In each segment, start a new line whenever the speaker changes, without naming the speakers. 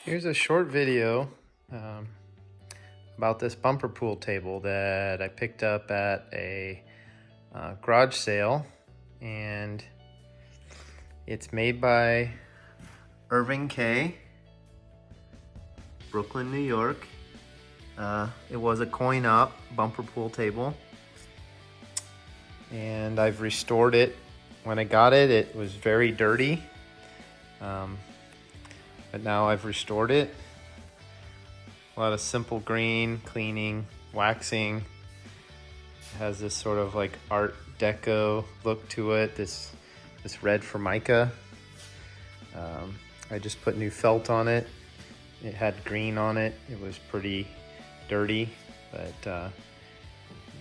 Here's a short video about this bumper pool table that I picked up at a garage sale, and it's made by Irving Kaye, Brooklyn, New York. It was a coin op bumper pool table, and I've restored it. When I got it, it was very dirty. But now I've restored it. A lot of simple green, cleaning, waxing. It has this sort of like Art Deco look to it, this red Formica. I just put new felt on it. It had green on it. It was pretty dirty, but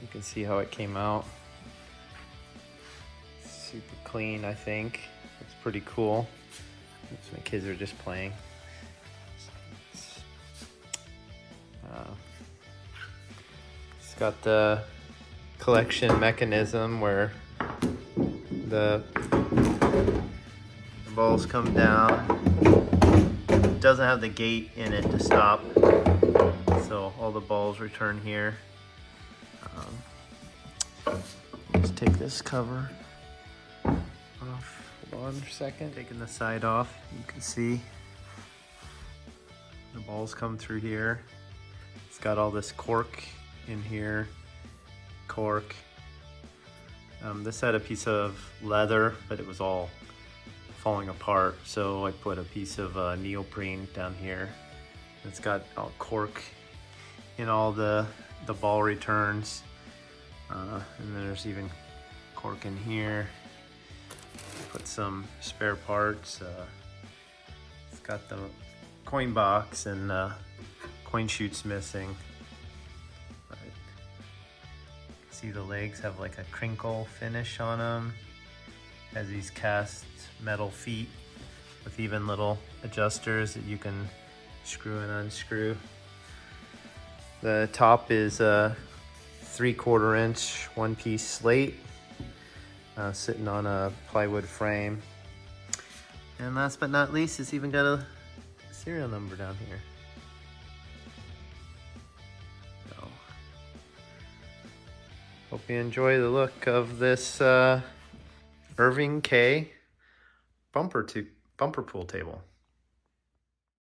you can see how it came out. Super clean, I think. It's pretty cool. My kids are just playing. It's got the collection mechanism where the balls come down. It doesn't have the gate in it to stop, so all the balls return here. Let's take this cover off. Hold on a second. Taking the side off, you can see the balls come through here. It's got all this cork in here. Cork. This had a piece of leather, but it was all falling apart, so I put a piece of neoprene down here. It's got all cork in all the ball returns, and then there's even cork in here. Put some spare parts. It's got the coin box and coin chutes missing. But see, the legs have like a crinkle finish on them. Has these cast metal feet with even little adjusters that you can screw and unscrew. The top is a 3/4 inch one-piece slate. Sitting on a plywood frame. And last but not least, it's even got a serial number down here. So, hope you enjoy the look of this Irving Kaye bumper pool table.